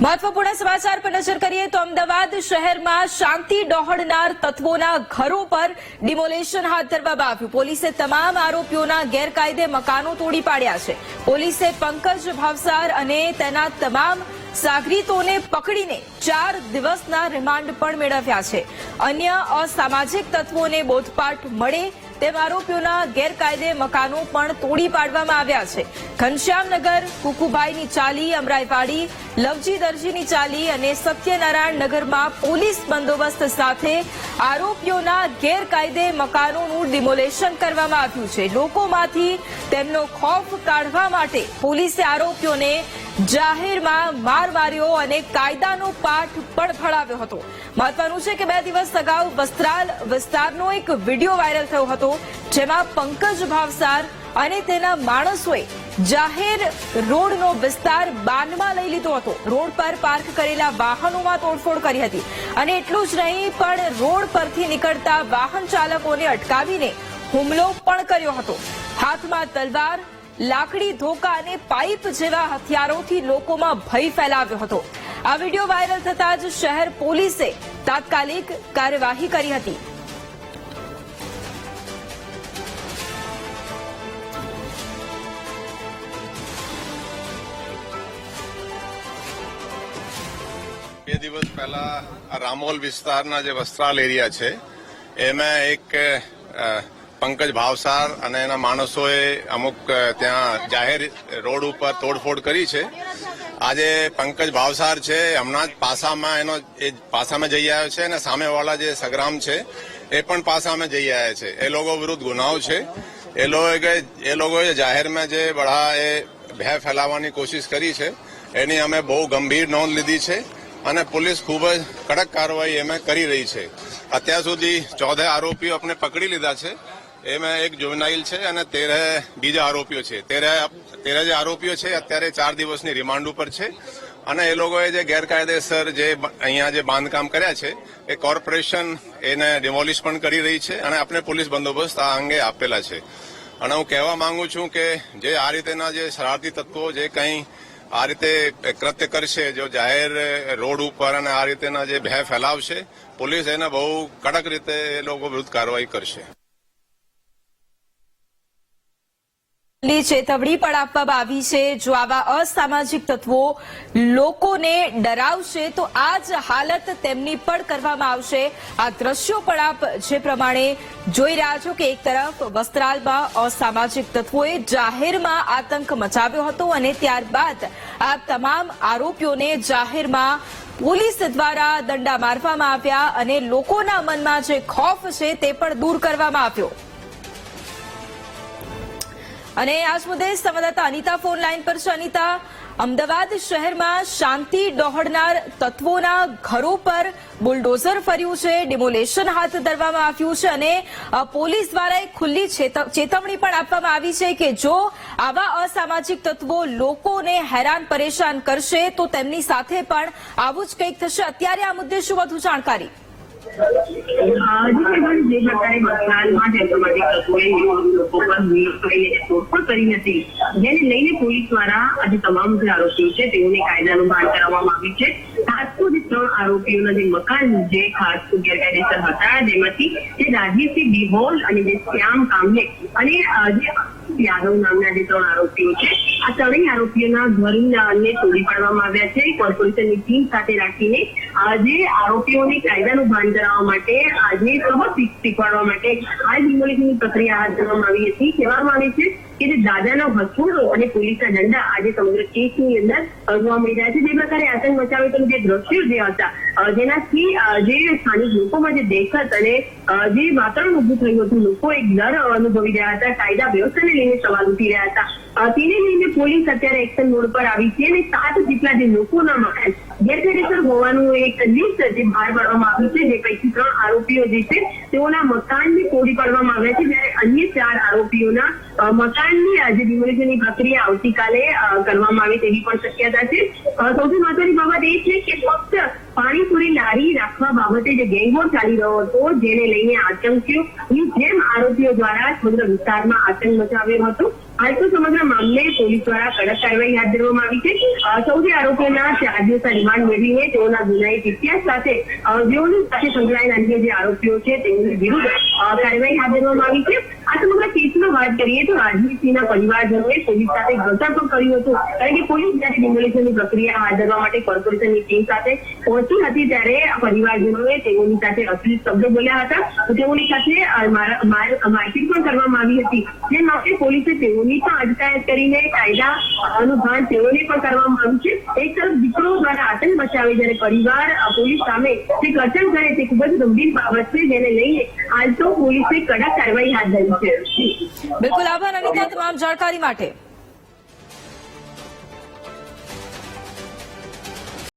મહત્વપૂર્ણ સમાચાર પર નજર કરીએ તો અમદાવાદ શહેરમાં શાંતિ ડહોળનાર તત્વોના ઘરો પર ડિમોલેશન હાથ ધરવામાં આવ્યું। પોલીસે તમામ આરોપીઓના ગેરકાયદે મકાનો તોડી પાડ્યા છે। પોલીસે પંકજ ભાવસાર અને તેના તમામ સાગરીતોને પકડીને 4 દિવસના રિમાન્ડ પણ મેળવ્યા છે। અન્ય અસામાજિક તત્વોને બોધપાઠ મળે તેમ આરોપીઓના ગેરકાયદે મકાનો પણ તોડી પાડવામાં આવ્યા છે। ઘનશ્યામનગર, કુકુભાઈની ચાલી, અમરાઈવાડી, લવજી દરજીની ચાલી અને સત્યનારાયણ નગરમાં પોલીસ બંદોબસ્ત સાથે આરોપીઓના ગેરકાયદે મકાનોનું ડિમોલેશન કરવામાં આવ્યું છે। લોકોમાંથી તેમનો ખોફ કાઢવા માટે પોલીસે આરોપીઓને જાહેરમાં માર માર્યો અને કાયદાનો પાઠ પણ ભણાવ્યો હતો। મહત્વનું છે કે 2 દિવસ અગાઉ વસ્ત્રાલ વિસ્તારનો એક વિડીયો વાયરલ થયો હતો, જેમાં પંકજ ભાવસાર અને તેના માણસોએ જાહેર રોડનો વિસ્તાર બાનમાં લઈ લીધો હતો। રોડ પર પાર્ક કરેલા વાહનોમાં તોડફોડ કરી હતી અને એટલું જ નહીં પણ રોડ પરથી નીકળતા વાહન ચાલકોને અટકાવીને હુમલો પણ કર્યો હતો। હાથમાં તલવાર, લાકડી, ધોકા અને પાઇપ જેવા હથિયારોથી લોકોમાં ભય ફેલાવ્યો હતો। આ વિડીયો વાયરલ થતા જ શહેર પોલીસે તાત્કાલિક કાર્યવાહી કરી હતી। બે દિવસ પહેલા રામોલ વિસ્તારના જે વસ્ત્રાલ એરિયા છે એમાં એક પંકજ ભાવસાર અને એના માણસોએ અમુક ત્યાં જાહેર રોડ ઉપર તોડફોડ કરી છે। આજે પંકજ ભાવસાર છે હમણાં જ પાસામાં જઈ આવ્યો છે અને સામેવાળા જે સંગ્રામ છે એ પણ પાસામાં જઈ આવ્યા છે। એ લોકો વિરુદ્ધ ગુનાઓ છે। એ લોકોએ જાહેરમાં જે બળા એ ભય ફેલાવવાની કોશિશ કરી છે એની અમે બહુ ગંભીર નોંધ લીધી છે અને પોલીસ ખૂબ જ કડક કાર્યવાહી એમાં કરી રહી છે। અત્યાર સુધી 14 આરોપીઓ આપણે પકડી લીધા છે। એમાં એક જુવેનાઇલ છે અને 13 બીજા આરોપીઓ છે। 13 જે આરોપીઓ છે અત્યારે 4 દિવસની રિમાન્ડ ઉપર છે અને એ લોકોએ જે ગેરકાયદેસર જે અહીંયા જે બાંધકામ કર્યા છે એ કોર્પોરેશન એને ડિમોલિશ પણ કરી રહી છે અને આપણે પોલીસ બંદોબસ્ત આ અંગે આપેલા છે। અને હું કહેવા માંગુ છું કે જે આ રીતેના જે શરારતી તત્વો જે કંઈ આ રીતે કૃત્ય કરશે, જો જાહેર રોડ ઉપર અને આ રીતેના જે ભય ફેલાવશે, પોલીસ એને બહુ કડક રીતે એ લોકો વિરુદ્ધ કાર્યવાહી કરશે। ચેતવણી પણ આપવામાં આવી છે। જો આવા અસામાજિક તત્વો લોકોને ડરાવશે તો આ જ હાલત તેમની પણ કરવામાં આવશે। આ દ્રશ્યો પણ આપ જે પ્રમાણે જોઈ રહ્યા છો કે એક તરફ વસ્ત્રાલમાં અસામાજિક તત્વોએ જાહેરમાં આતંક મચાવ્યો હતો અને ત્યારબાદ આ તમામ આરોપીઓને જાહેરમાં પોલીસ દ્વારા દંડા મારવામાં આવ્યા અને લોકોના મનમાં જે ખોફ છે તે પણ દૂર કરવામાં આવ્યો। અને આજ મુદ્દે સંવાદદાતા અનિતા ફોન લાઈન પર છે। અનિતા, અમદાવાદ શહેરમાં શાંતિ ડહોળનાર તત્વોના ઘરો પર બુલડોઝર ફર્યું છે, ડિમોલેશન હાથ ધરવામાં આવ્યું છે અને પોલીસ દ્વારા એક ખુલ્લી ચેતવણી પણ આપવામાં આવી છે કે જો આવા અસામાજિક તત્વો લોકોને હેરાન પરેશાન કરશે તો તેમની સાથે પણ આવું જ કંઈક થશે। અત્યારે આ મુદ્દે શું વધુ જાણકારી? જે પ્રકારે વસ્ત્રાલમાં સામાજિક તત્વોએ લોકો પર હુમલો કરીને તોડફોડ કરી હતી, જેને લઈને પોલીસ દ્વારા આજે તમામ જે આરોપીઓ છે તેઓને કાયદાનું ભાન કરાવવામાં આવ્યું છે। ખાસ તો જે 3 આરોપીઓના જે મકાન જે ખાસ ગેરકાયદેસર હતા, જેમાંથી જે રાજીવસિંહ બિહોલ અને જે શ્યામ કામલે અને જે યાદવ નામના જે 3 આરોપીઓ છે, આ 3 આરોપીઓના ઘરને તોડી પાડવામાં આવ્યા છે। કોર્પોરેશનની ટીમ સાથે રાખીને જે આરોપીઓને કાયદાનું ભાન કરાવવા માટે આજે સબક શીખવાડવા માટે આ ડિમોલિશનની પ્રક્રિયા હાથ ધરવામાં આવી હતી। કહેવામાં આવે છે કે જે દાદાનો હથોડો અને પોલીસના દંડા આજે સમગ્ર કેસની અંદર જોવા મળી રહ્યા છે। જે પ્રકારે આતંક મચાવે જે દ્રશ્યો જે હતા, જેનાથી જે સ્થાનિક લોકોમાં જે દહેશત અને જે વાતાવરણ ઉભું થયું હતું, લોકો એક ડર અનુભવી રહ્યા હતા, કાયદા વ્યવસ્થાને લઈને સવાલ ઉઠી રહ્યા હતા। તેને લઈને પોલીસ અત્યારે એક્શન મોડ પર આવી છે અને 7 જેટલા જે લોકોના મકાન ગેરકાયદેસર હોવાનું એક લિસ્ટ જે બહાર પાડવામાં આવ્યું છે, જે પૈકી 3 આરોપીઓ જે છે તેઓના મકાનને તોડી પાડવામાં આવ્યા છે, જ્યારે અન્ય 4 આરોપીઓના મકાનની આજે ડિમોલિશનની પ્રક્રિયા આવતીકાલે કરવામાં આવે તેવી પણ શક્યતા છે। સૌથી મહત્વની બાબત એ છે કે ફક્ત પાણીપુરી લારી રાખવા બાબતે જે ગેંગવોર ચાલી રહ્યો હતો, જેને લઈને આતંકીઓની જેમ આરોપીઓ દ્વારા સમગ્ર વિસ્તારમાં આતંક મચાવ્યો હતો। હાલ તો સમગ્ર મામલે પોલીસ દ્વારા કડક કાર્યવાહી હાથ ધરવામાં આવી છે. સૌથી આરોપીઓના 4 દિવસના રિમાન્ડ મેળવીને તેઓના ગુનાહિત ઇતિહાસ સાથે જેઓની સાથે સંકળાયેલા અન્ય જે આરોપીઓ છે તેઓની વિરુદ્ધ કાર્યવાહી હાથ ધરવામાં આવી છે. આ સમગ્ર કેસમાં વાત કરીએ તો રાજવીરસિંહના પરિવારજનોએ પોલીસ સાથે ઘર્ષણ પણ કર્યું હતું, કારણ કે પોલીસ જયારે ડિમોલિશનની પ્રક્રિયા હાથ ધરવા માટે કોર્પોરેશનની ટીમ સાથે પહોંચી હતી ત્યારે પરિવારજનોએ તેઓની સાથે અશ્લીલ શબ્દો બોલ્યા હતા. તેઓની સાથે મારપીટ પણ કરવામાં આવી હતી, જે માટે પોલીસે તેઓની પણ અટકાયત કરીને કાયદાનું ભાન તેઓને પણ કરવામાં આવ્યું છે. એક તરફ દીકરો દ્વારા આતંક મચાવે જ્યારે પરિવાર પોલીસ સામે જે ઘર્ષણ કરે તે ખૂબ જ ગંભીર બાબત છે, જેને લઈને હાલ તો પોલીસે કડક કાર્યવાહી હાથ ધરી છે. બિલકુલ આભાર અનિતા તમામ જાણકારી માટે.